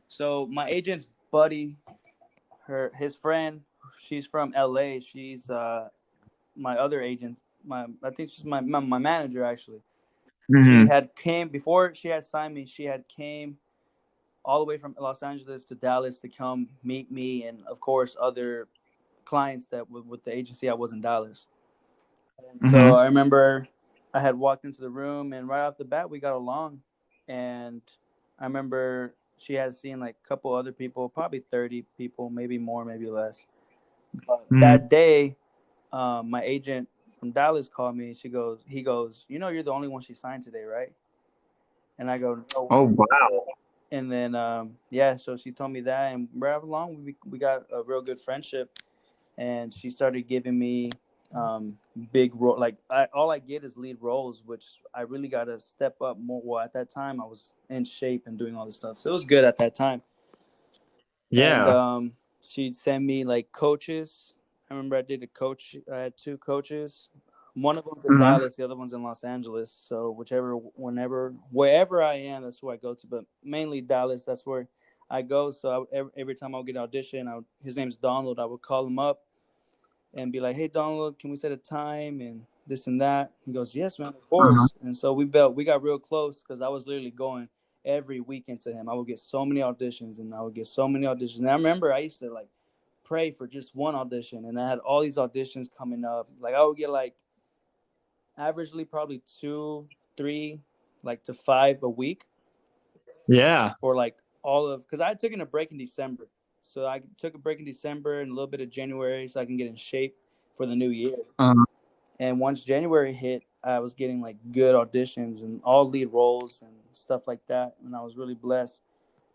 So my agent's buddy, his friend, she's from LA. She's my other agent. I think she's my manager actually. She Hmm. had came before she had signed me. She had came all the way from Los Angeles to Dallas to come meet me and of course other clients that with the agency I was in Dallas. And so Hmm. I remember I had walked into the room and right off the bat we got along. And I remember she had seen like a couple other people, probably 30 people, maybe more, maybe less. But Hmm. that day, my agent from Dallas called me. He goes, you're the only one she signed today, right? And I go, no Oh, way. wow. And then, yeah, so she told me that, and right along, we got a real good friendship. And she started giving me big role. Like all I get is lead roles, which I really got to step up more. Well, at that time, I was in shape and doing all this stuff, so it was good at that time. And Yeah. she'd send me like coaches. I remember I did a coach. I had two coaches. One of them's in Hmm. Dallas, the other one's in Los Angeles. So wherever I am, that's who I go to. But mainly Dallas, that's where I go. So every time I would get an audition, his name's Donald. I would call him up and be like, "Hey, Donald, can we set a time and this and that?" He goes, "Yes, man, of Uh-huh. course." And so we got real close because I was literally going every weekend to him. I would get so many auditions, and I would get so many auditions. And I remember I used to like pray for just one audition, and I had all these auditions coming up. Like I would get like averagely probably two, three, like to five a week Yeah. for like all of because I had taken a break in December. So I took a break in December and a little bit of January so I can get in shape for the new year. Uh, And once January hit, I was getting like good auditions and all lead roles and stuff like that. And I was really blessed.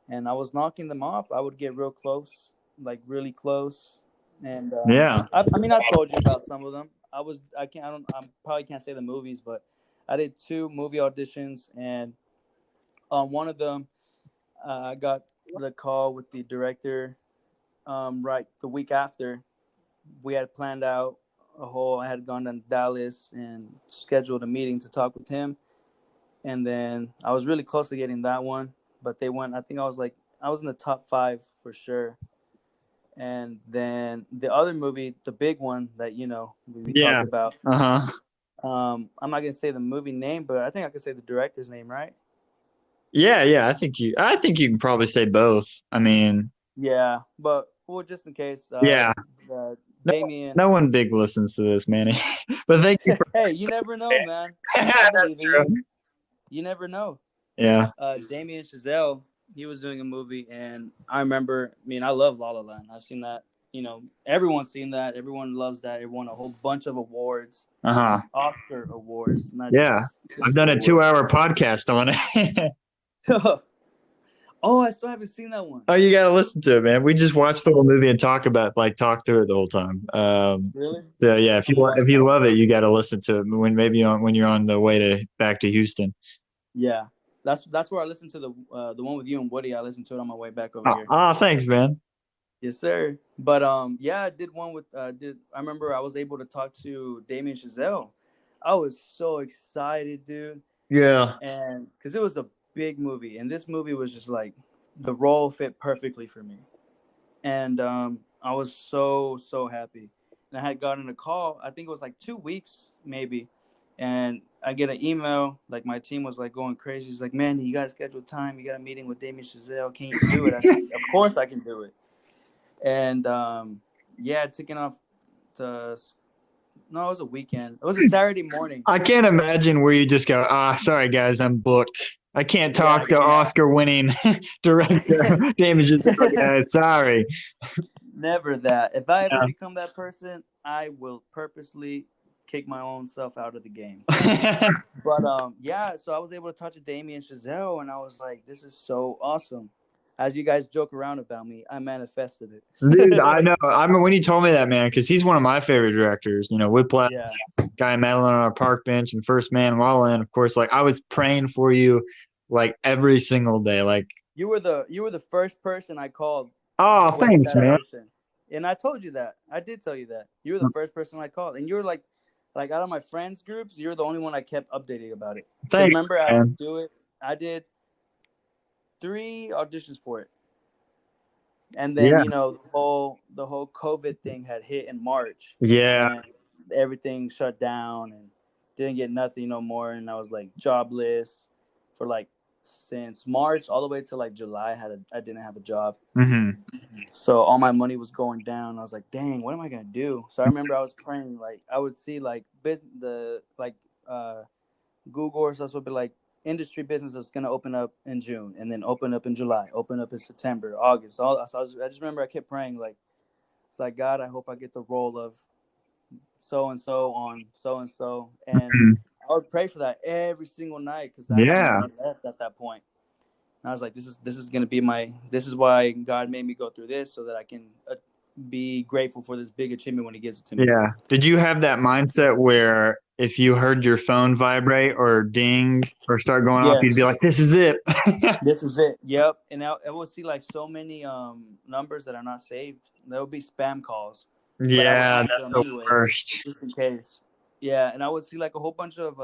And I was knocking them off. I would get real close, like really close. And yeah. I mean, I told you about some of them. I probably can't say the movies, but I did two movie auditions. And on one of them, I got the call with the director right the week after. We had planned out I had gone down to Dallas and scheduled a meeting to talk with him. And then I was really close to getting that one, but they went, I think I was in the top five for sure. And then the other movie, the big one that, we talked Yeah. about, Uh-huh. I'm not going to say the movie name, but I think I could say the director's name, right? Yeah, yeah. I think you can probably say both. I mean, Yeah. But, well, just in case, yeah. No, Damien. no one big listens to this, Manny. But thank you for Hey, you never know, man. I that's believe in you. true. You never know. Yeah. Damien Chazelle, he was doing a movie, and I remember. I mean, I love La La Land. I've seen that. Everyone's seen that. Everyone loves that. It won a whole bunch of awards, Uh-huh. Oscar awards, not Yeah. just I've done typical a awards. 2-hour podcast on it. Oh, I still haven't seen that one. Oh, you gotta listen to it, man. We just watched the whole movie and talk through it the whole time. Really? So yeah, I'm gonna watch if that you one. love it, you gotta listen to it when you're on the way to back to Houston. Yeah, that's where I listened to the one with you and Woody. I listened to it on my way back over Oh, here. thanks, man. Yes, sir. But yeah, I did one with I remember I was able to talk to Damien Chazelle. I was so excited, dude. Yeah. And because it was a big movie, and this movie was just like the role fit perfectly for me, and I was so happy. And I had gotten a call. I think it was like 2 weeks maybe, and I get an email. Like my team was like going crazy. He's like, "Man, you got to schedule time. You got a meeting with Damien Chazelle. Can you do it?" I said, "Of course I can do it." And yeah, taking off to no, it was a weekend. It was a Saturday morning. I can't imagine where you just go, sorry guys, I'm booked. I can't Yeah, talk to yeah. Oscar-winning director Damien Chazelle, guys. Sorry. Never that. If I ever Yeah. become that person, I will purposely kick my own self out of the game. But yeah, so I was able to talk to Damien Chazelle, and I was like, this is so awesome. As you guys joke around about me, I manifested Dude, I it. know. I mean, when he told me that, man, because he's one of my favorite directors. You know, Whiplash, Yeah. Guy Madeline on our park bench, and First Man, La La Land. Of course, like I was praying for you, like every single day. Like, You were the first person I called oh, with thanks, that man. audition. And I told you that. I did tell you that. You were the first person I called. And you were like out of my friends groups, you're the only one I kept updating about it. Because Thanks, remember, I had to man. do it. I did 3 auditions for it. And then Yeah, the whole COVID thing had hit in March, yeah. and everything shut down and didn't get nothing no more. And I was like jobless for like since March all the way to like July. I didn't have a job, Hmm. so all my money was going down. I was like, dang, what am I gonna do? So I remember I was praying, like I would see like uh Google or stuff would be like industry business is going to open up in June and then open up in July, open up in September, August. I just remember I kept praying like, it's like, God, I hope I get the role of so and so on so and so. And I would pray for that every single night because I had Yeah. nothing left at that point. And I was like, this is going to be this is why God made me go through this so that I can be grateful for this big achievement when he gives it to me. Yeah. Did you have that mindset where if you heard your phone vibrate or ding or start going off, you'd be Yes. like, this is it? This is it. Yep. And I will see like so many numbers that are not saved. There will be spam calls, but I would Yeah, answer that's them the anyways, worst. just in case. Yeah, and I would see like a whole bunch of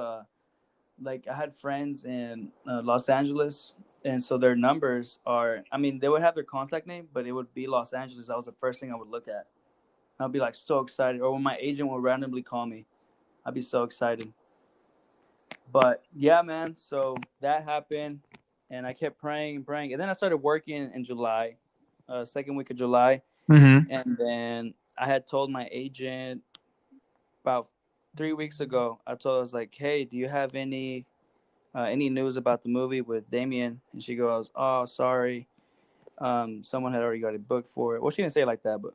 like I had friends in Los Angeles, and so their numbers are. I mean, they would have their contact name, but it would be Los Angeles. That was the first thing I would look at. I'd be like so excited. Or when my agent would randomly call me, I'd be so excited. But yeah, man. So that happened, and I kept praying and praying, and then I started working in July, second week of July, Hmm. and then I had told my agent about 3 weeks ago. I was like, "Hey, do you have any news about the movie with Damien?" And she goes, "Oh, sorry, someone had already got it booked for it." Well, she didn't say it like that, but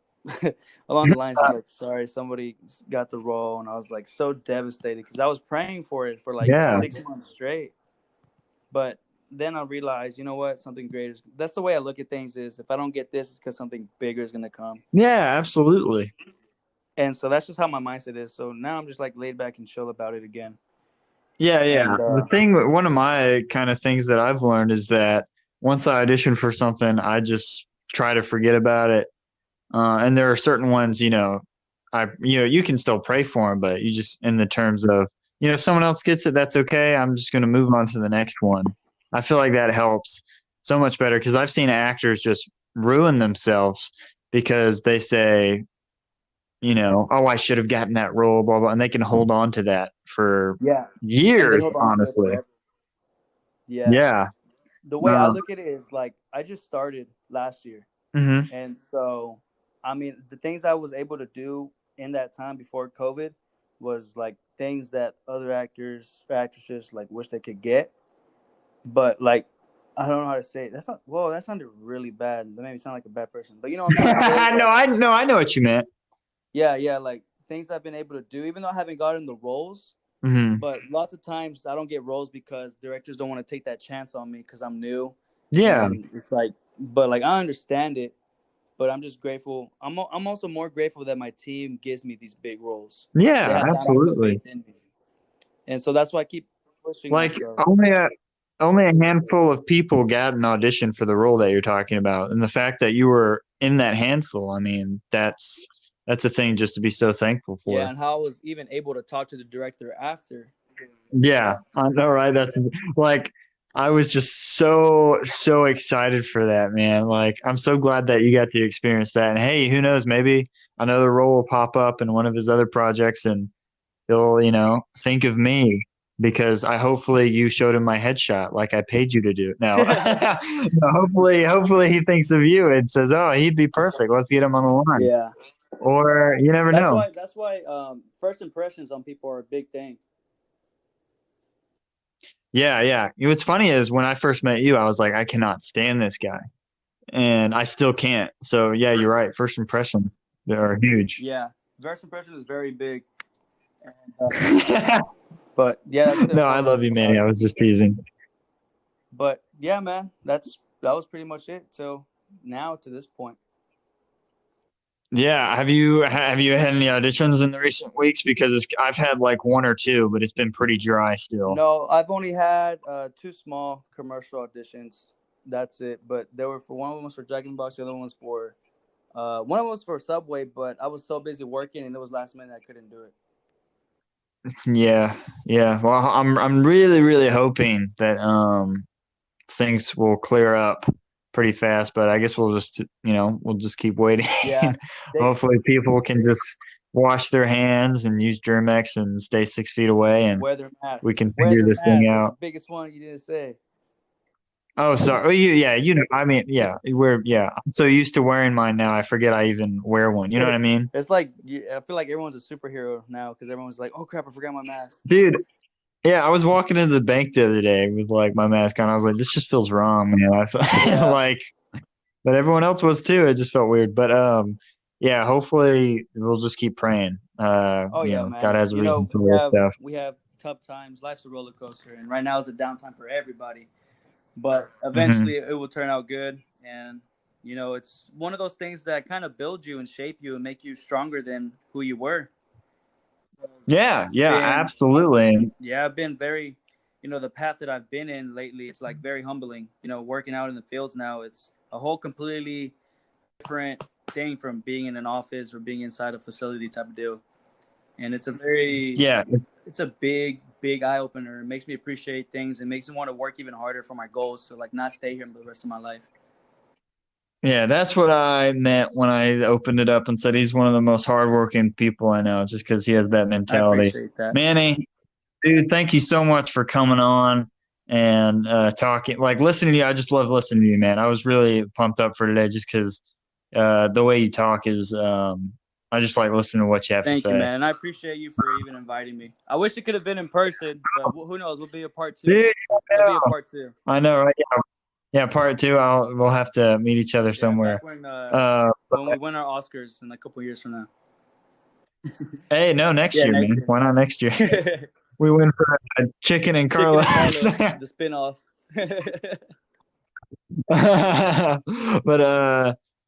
along the lines, she's like, "Sorry, somebody got the role," and I was like so devastated because I was praying for it for like Yeah. 6 months straight. But then I realized, you know what? Something greater. That's the way I look at things. Is if I don't get this, it's because something bigger is gonna come. Yeah, absolutely. And so that's just how my mindset is. So now I'm just like laid back and chill about it again. Yeah, yeah. And The thing, one of my kind of things that I've learned is that once I audition for something, I just try to forget about it. And there are certain ones, you can still pray for them, but you just, in the terms of, if someone else gets it, that's okay. I'm just going to move on to the next one. I feel like that helps so much better because I've seen actors just ruin themselves because they say, oh, I should have gotten that role, blah, blah. And they can hold on to that for yeah, and they years, hold on to it honestly. forever. Yeah. Yeah. The way I Uh, look at it is like I just started last year. hmm. And so, I mean, the things I was able to do in that time before COVID was like things that other actors or actresses like wish they could get. But like, I don't know how to say it. That's not, whoa, that sounded really bad. That made me sound like a bad person. But you know what I'm trying to say is No, like, I know what you meant. yeah, yeah, like things I've been able to do, even though I haven't gotten the roles. Hmm. But lots of times I don't get roles because directors don't want to take that chance on me because I'm new. Yeah. And it's like, but like, I understand it. But I'm just grateful. I'm also more grateful that my team gives me these big roles. They Yeah, have that much absolutely. faith in me, and so that's why I keep pushing Like myself. only a handful of people got an audition for the role that you're talking about, and the fact that you were in that handful, I mean, that's a thing just to be so thankful Yeah, for. and how I was even able to talk to the director after. Yeah, I know, right? That's like I was just so excited for that, man. Like I'm so glad that you got to experience that. And hey, who knows? Maybe another role will pop up in one of his other projects, and he'll, think of me because I hopefully you showed him my headshot like I paid you to do. No, no, hopefully he thinks of you and says, "Oh, he'd be perfect. Let's get him on the line." Yeah, Or you never that's know. why. That's why. First impressions on people are a big thing. Yeah. What's funny is when I first met you, I was like, I cannot stand this guy, and I still can't. So yeah, you're right. First impressions are huge. Yeah, first impression is very big. And, but yeah, that's the No, I important love you, thing about Manny. I it. was just teasing. But yeah, man, that was pretty much it. So now to this point. Yeah, have you had any auditions in the recent weeks? Because I've had like one or two, but it's been pretty dry still. No, I've only had two small commercial auditions. That's it. But they were for one of them was for Jack in the Box, the other one was for one of them was for Subway. But I was so busy working, and it was last minute I couldn't do it. Yeah. Well, I'm really, really hoping that things will clear up pretty fast, but I guess we'll just keep waiting. Yeah, Hopefully people can just wash their hands and use Germex and stay 6 feet away, and wear their mask. we can Wear figure their this thing mask. That's the out. biggest one you didn't say. Oh, sorry. Oh, I mean, I'm so used to wearing mine now, I forget I even wear one. You know what I mean? It's like I feel like everyone's a superhero now because everyone's like, "Oh crap, I forgot my mask." Dude, yeah, I was walking into the bank the other day with like my mask on. I was like, this just feels wrong, man. I felt like, but everyone else was too. It just felt weird. But yeah, hopefully we'll just keep praying. Oh yeah, man. God has a reason for this stuff. We have tough times. Life's a roller coaster, and right now is a downtime for everybody. But eventually, it will turn out good, and it's one of those things that kind of build you and shape you and make you stronger than who you were. Yeah, absolutely. Yeah, I've been very, the path that I've been in lately, it's like very humbling. Working out in the fields now, it's a whole completely different thing from being in an office or being inside a facility type of deal. And it's it's a big eye opener. It makes me appreciate things. It makes me want to work even harder for my goals to like not stay here for the rest of my life. Yeah, that's what I meant when I opened it up and said he's one of the most hardworking people I know, just because he has that mentality. I appreciate that. Manny, dude, thank you so much for coming on and talking. Like listening to you, I just love listening to you, man. I was really pumped up for today just because the way you talk is I just like listening to what you have to say. Thank you, man. And I appreciate you for even inviting me. I wish it could have been in person, but who knows? We'll be a part two. Dude, We'll be a part two. I know, right? Yeah, part two. We'll have to meet each other somewhere. When we win our Oscars in a couple years from now. Hey, no, next year, man. Year. Why not next year? We win for Chicken and Carlos. The spinoff. But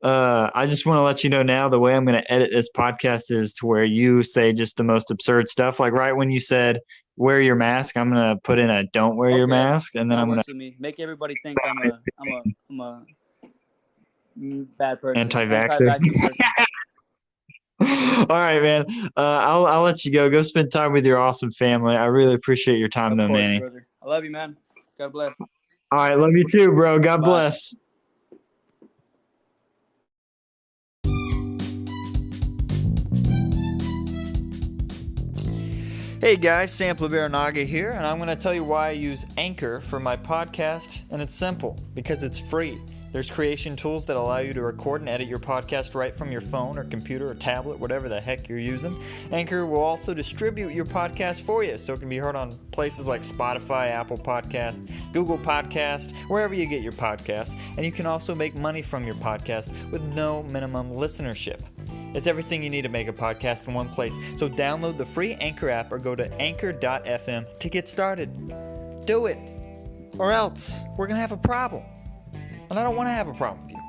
I just want to let you know now the way I'm going to edit this podcast is to where you say just the most absurd stuff. Like right when you said wear your mask, I'm going to put in a don't wear your mask, and then I'm going to make everybody think I'm a bad person. Anti-vaxxer. All right, man. I'll let you go. Go spend time with your awesome family. I really appreciate your time, though, Manny. Brother. I love you, man. God bless. All right, love you too, bro. God bless. Hey guys, Sampley Barinaga here, and I'm going to tell you why I use Anchor for my podcast, and it's simple, because it's free. There's creation tools that allow you to record and edit your podcast right from your phone or computer or tablet, whatever the heck you're using. Anchor will also distribute your podcast for you, so it can be heard on places like Spotify, Apple Podcasts, Google Podcasts, wherever you get your podcasts, and you can also make money from your podcast with no minimum listenership. It's everything you need to make a podcast in one place. So download the free Anchor app or go to anchor.fm to get started. Do it, or else we're going to have a problem. And I don't want to have a problem with you.